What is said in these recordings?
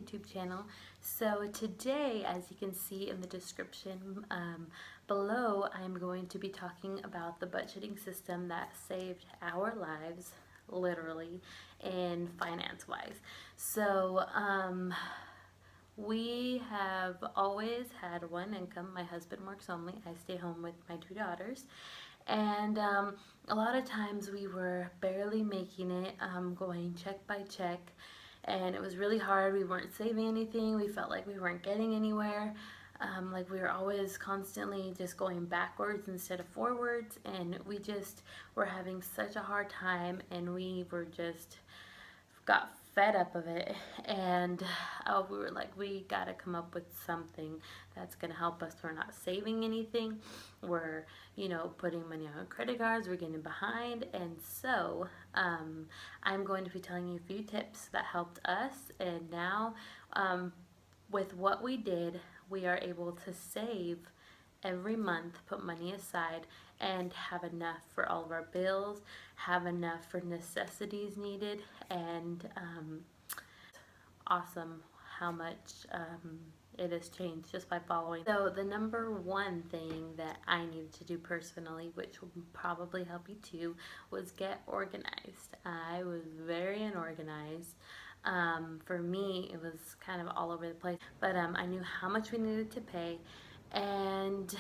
YouTube channel. So today, as you can see in the description below, I'm going to be talking about the budgeting system that saved our lives, literally, and finance-wise. So we have always had one income. My husband works only. I stay home with my two daughters. And a lot of times we were barely making it, going check by check. And it was really hard. We weren't saving anything. We felt like we weren't getting anywhere. Like we were always constantly just going backwards instead of forwards. And we just were having such a hard time. And we were just got fed up of it, and we were like, we gotta come up with something that's gonna help us. We're not saving anything, we're putting money on credit cards, we're getting behind. And so I'm going to be telling you a few tips that helped us, and now with what we did, we are able to save every month, put money aside, and have enough for all of our bills, have enough for necessities needed, and awesome how much it has changed just by following. So the number one thing that I needed to do personally, which will probably help you too, was get organized. I was very unorganized. For me, it was kind of all over the place, but I knew how much we needed to pay, and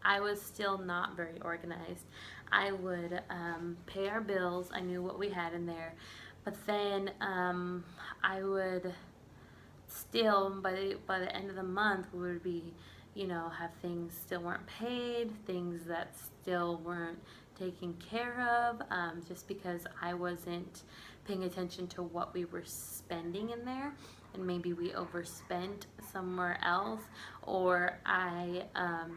I was still not very organized. I would pay our bills. I knew what we had in there, but then I would still, by the end of the month, we would be, have things still weren't paid, things that still weren't taken care of, just because I wasn't paying attention to what we were spending in there, and maybe we overspent somewhere else, or I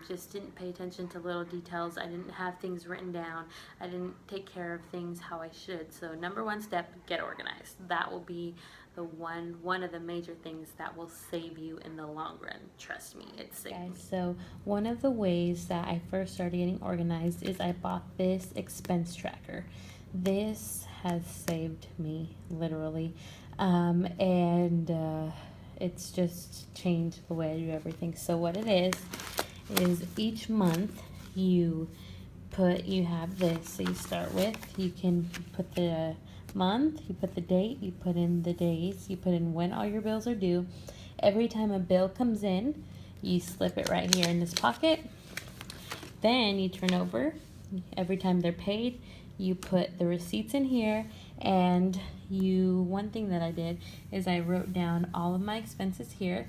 just didn't pay attention to little details. I didn't have things written down. I didn't take care of things how I should. So number one step, get organized. That will be the one of the major things that will save you in the long run. Trust me, it's saved me. So one of the ways that I first started getting organized is I bought this expense tracker. This has saved me, literally, and it's just changed the way I do everything. So what it is each month you have this. So you start with, you can put the month, you put the date, you put in the days, you put in when all your bills are due. Every time a bill comes in, you slip it right here in this pocket. Then you turn over. Every time they're paid, you put the receipts in here. And one thing that I did is I wrote down all of my expenses here,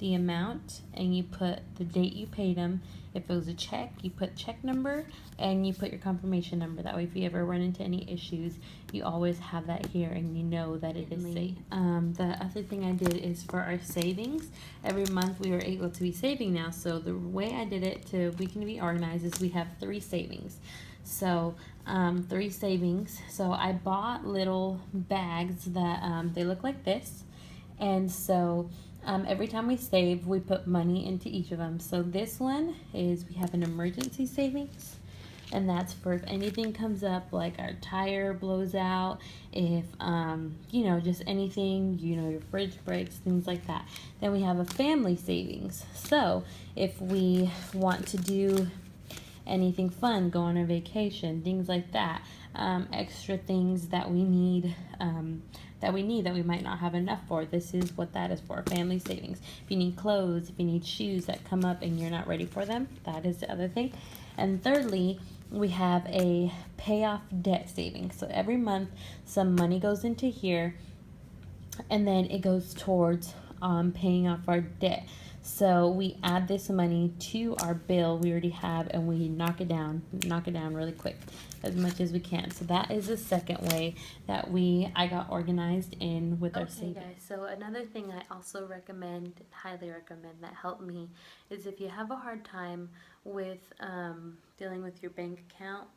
the amount, and you put the date you paid them. If it was a check, you put check number, and you put your confirmation number. That way, if you ever run into any issues, you always have that here, and you know that it is safe. The other thing I did is for our savings. Every month we were able to be saving now. So the way I did it we can be organized is we have 3 savings. So 3 savings. So I bought little bags that they look like this, and so every time we save, we put money into each of them. So this one is, we have an emergency savings, and that's for if anything comes up, like our tire blows out, if just anything, your fridge breaks, things like that. Then we have a family savings. So if we want to do anything fun, go on a vacation, things like that, extra things that we need, that we might not have enough for. This is what that is for, family savings. If you need clothes, if you need shoes that come up and you're not ready for them, that is the other thing. And thirdly, we have a pay off debt savings. So every month some money goes into here, and then it goes towards paying off our debt. So we add this money to our bill we already have, and we knock it down really quick, as much as we can. So that is the second way that I got organized in with our savings. Guys, so another thing I also highly recommend, that helped me, is if you have a hard time with dealing with your bank account,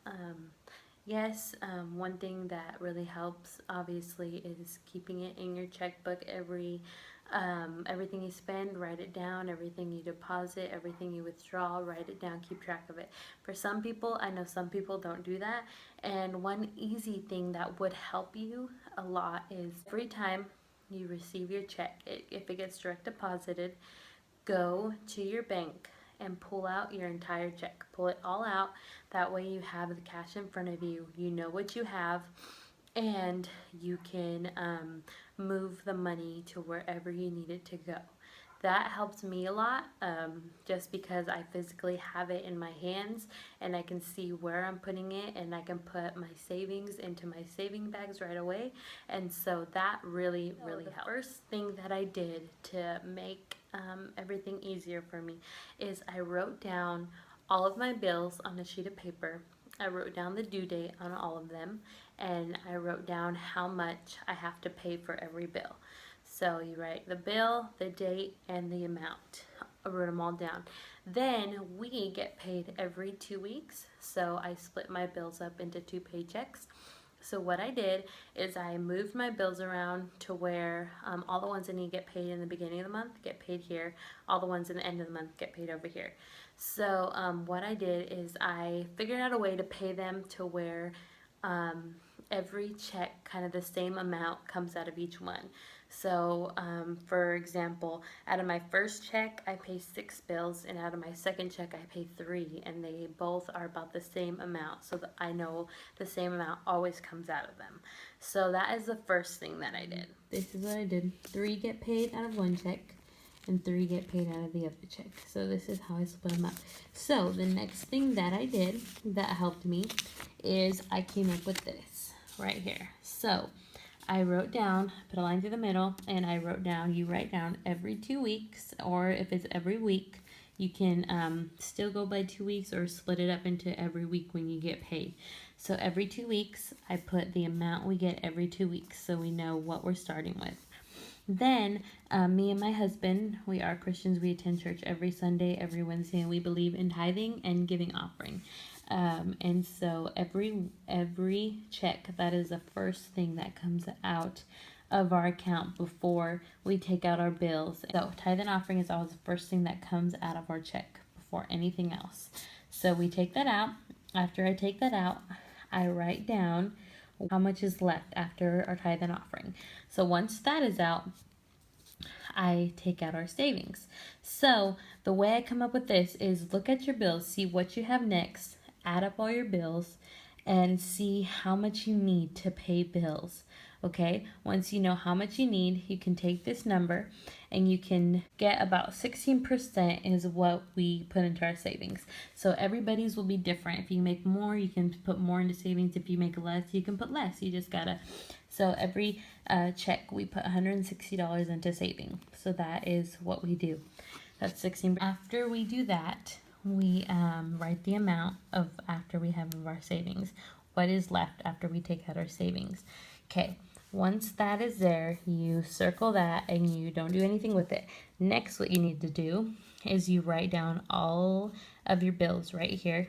yes, one thing that really helps, obviously, is keeping it in your checkbook. Everything you spend, write it down. Everything you deposit, everything you withdraw, write it down. Keep track of it. For some people, I know some people don't do that. And one easy thing that would help you a lot is every time you receive your check, if it gets direct deposited, go to your bank and pull out your entire check. Pull it all out. That way you have the cash in front of you. You know what you have, and you can move the money to wherever you need it to go. That helps me a lot, just because I physically have it in my hands and I can see where I'm putting it, and I can put my savings into my saving bags right away. And so that really helps. The first thing that I did to make everything easier for me is I wrote down all of my bills on a sheet of paper. I wrote down the due date on all of them, and I wrote down how much I have to pay for every bill. So you write the bill, the date, and the amount. I wrote them all down. Then we get paid every 2 weeks, so I split my bills up into 2 paychecks. So what I did is I moved my bills around to where all the ones that need to get paid in the beginning of the month get paid here. All the ones in the end of the month get paid over here. So what I did is I figured out a way to pay them to where every check, kind of the same amount, comes out of each one. So for example, out of my first check I pay 6 bills, and out of my second check I pay 3, and they both are about the same amount, so that I know the same amount always comes out of them. So that is the first thing that I did. This is what I did. 3 get paid out of one check and 3 get paid out of the other check. So this is how I split them up. So the next thing that I did that helped me is I came up with this right here. So I wrote down, put a line through the middle, and I wrote down, you write down every 2 weeks, or if it's every week, you can still go by 2 weeks or split it up into every week when you get paid. So every 2 weeks, I put the amount we get every 2 weeks so we know what we're starting with. Then me and my husband, we are Christians. We attend church every Sunday, every Wednesday, and we believe in tithing and giving offering. And so every check, that is the first thing that comes out of our account before we take out our bills. So tithe and offering is always the first thing that comes out of our check before anything else. So we take that out. After I take that out, I write down how much is left after our tithe and offering. So once that is out, I take out our savings. So the way I come up with this is look at your bills, see what you have next, add up all your bills, and see how much you need to pay bills. Okay, once you know how much you need, you can take this number and you can get about 16% is what we put into our savings. So everybody's will be different. If you make more, you can put more into savings. If you make less, you can put less. You just gotta, so every check we put $160 into saving. So that is what we do. That's 16. After we do that, we write the amount of after we have our savings. What is left after we take out our savings? Okay. Once that is there, you circle that and you don't do anything with it. Next, what you need to do is you write down all of your bills right here.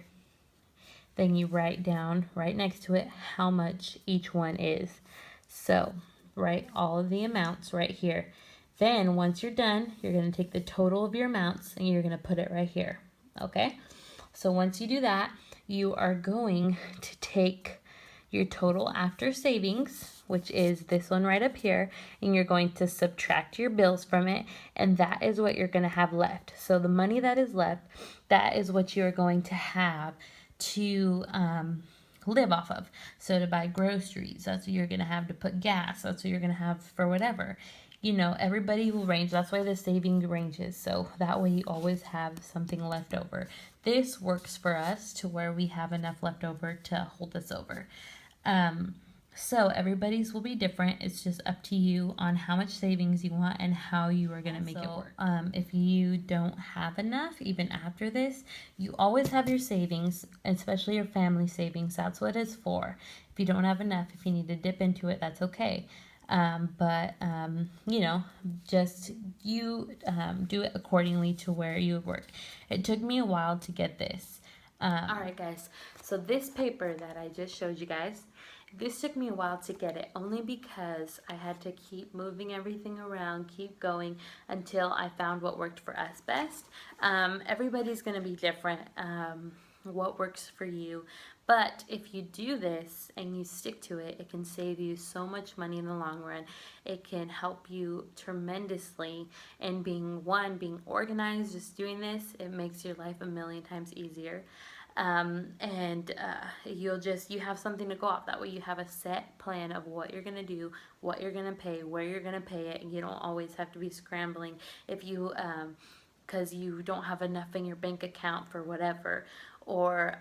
Then you write down right next to it how much each one is. So write all of the amounts right here. Then once you're done, you're going to take the total of your amounts and you're going to put it right here. Okay? So once you do that, you are going to take your total after savings, which is this one right up here, and you're going to subtract your bills from it, and that is what you're going to have left. So the money that is left, that is what you're going to have to live off of. So to buy groceries, that's what you're going to have to put gas, that's what you're going to have for whatever. You know, everybody will range. That's why the saving ranges. So that way you always have something left over. This works for us to where we have enough left over to hold us over. So everybody's will be different. It's just up to you on how much savings you want and how you are going to make it work. If you don't have enough, even after this, you always have your savings, especially your family savings. That's what it's for. If you don't have enough, if you need to dip into it, that's okay. You know, just you do it accordingly to where you work. It took me a while to get this. Alright guys, so this paper that I just showed you guys, this took me a while to get it, only because I had to keep moving everything around, keep going until I found what worked for us best. Everybody's going to be different. what works for you. But if you do this and you stick to it, it can save you so much money in the long run. It can help you tremendously in being organized. Just doing this, it makes your life a million times easier. And you have something to go off. That way you have a set plan of what you're going to do, what you're going to pay, where you're going to pay it, and you don't always have to be scrambling if you because you don't have enough in your bank account for whatever, or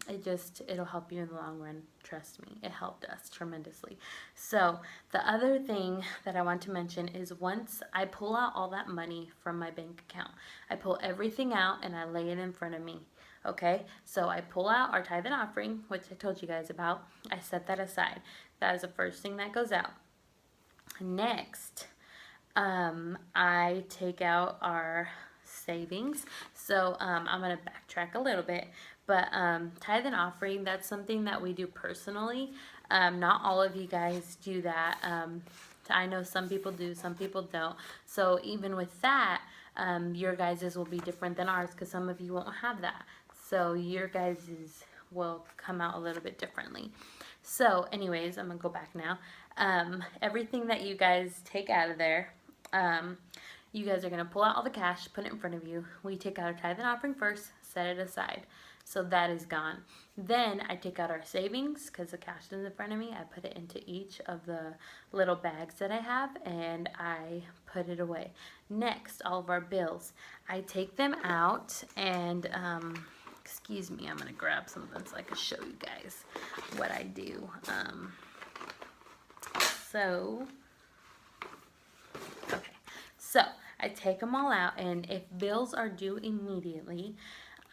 it'll help you in the long run. Trust me, it helped us tremendously. So the other thing that I want to mention is, once I pull out all that money from my bank account, I pull everything out and I lay it in front of me. Okay, so I pull out our tithe and offering, which I told you guys about. I set that aside. That is the first thing that goes out. Next, I take out our savings. So I'm going to backtrack a little bit. But tithe and offering, that's something that we do personally. Not all of you guys do that. I know some people do, some people don't. So even with that, your guys's will be different than ours, because some of you won't have that. So your guys's will come out a little bit differently. So anyways, I'm going to go back now. Everything that you guys take out of there, you guys are going to pull out all the cash, put it in front of you. We take out our tithe and offering first, set it aside. So that is gone. Then I take out our savings, because the cash is in front of me. I put it into each of the little bags that I have, and I put it away. Next, all of our bills. I take them out, and excuse me, I'm going to grab something so I can show you guys what I do. So I take them all out, and if bills are due immediately,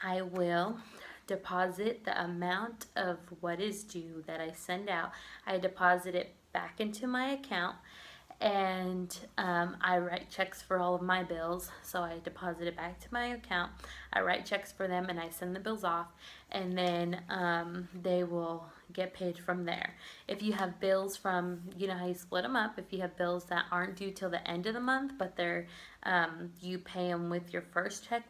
I will deposit the amount of what is due that I send out. I deposit it back into my account, and I write checks for all of my bills. So I deposit it back to my account, I write checks for them, and I send the bills off, and then they will get paid from there. If you have bills from, you know how you split them up, if you have bills that aren't due till the end of the month, but they're you pay them with your first check,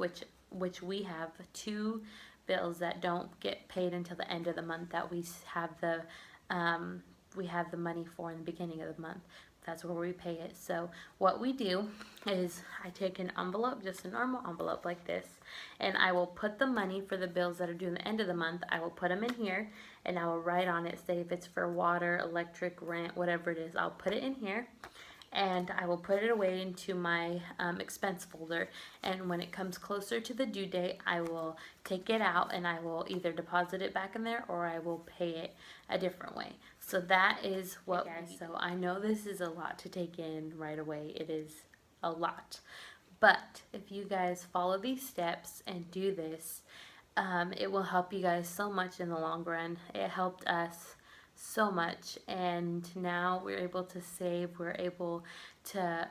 which we have 2 bills that don't get paid until the end of the month, that we have the money for in the beginning of the month. That's where we pay it. So what we do is, I take an envelope, just a normal envelope like this, and I will put the money for the bills that are due in the end of the month. I will put them in here, and I will write on it, say if it's for water, electric, rent, whatever it is, I'll put it in here. And I will put it away into my expense folder, and when it comes closer to the due date, I will take it out, and I will either deposit it back in there, or I will pay it a different way. So that is what so I know this is a lot to take in right away. It is a lot. But if you guys follow these steps and do this, it will help you guys so much in the long run. It helped us so much, and now we're able to save. We're able to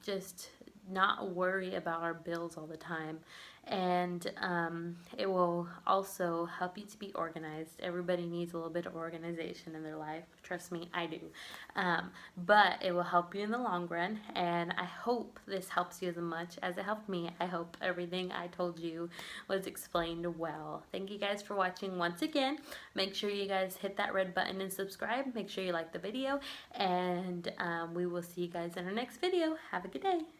just not worry about our bills all the time, and it will also help you to be organized. Everybody needs a little bit of organization in their life. Trust me, I do. But it will help you in the long run, and I hope this helps you as much as it helped me. I hope everything I told you was explained well. Thank you guys for watching once again. Make sure you guys hit that red button and subscribe. Make sure you like the video, and we will see you guys in our next video. Have a good day.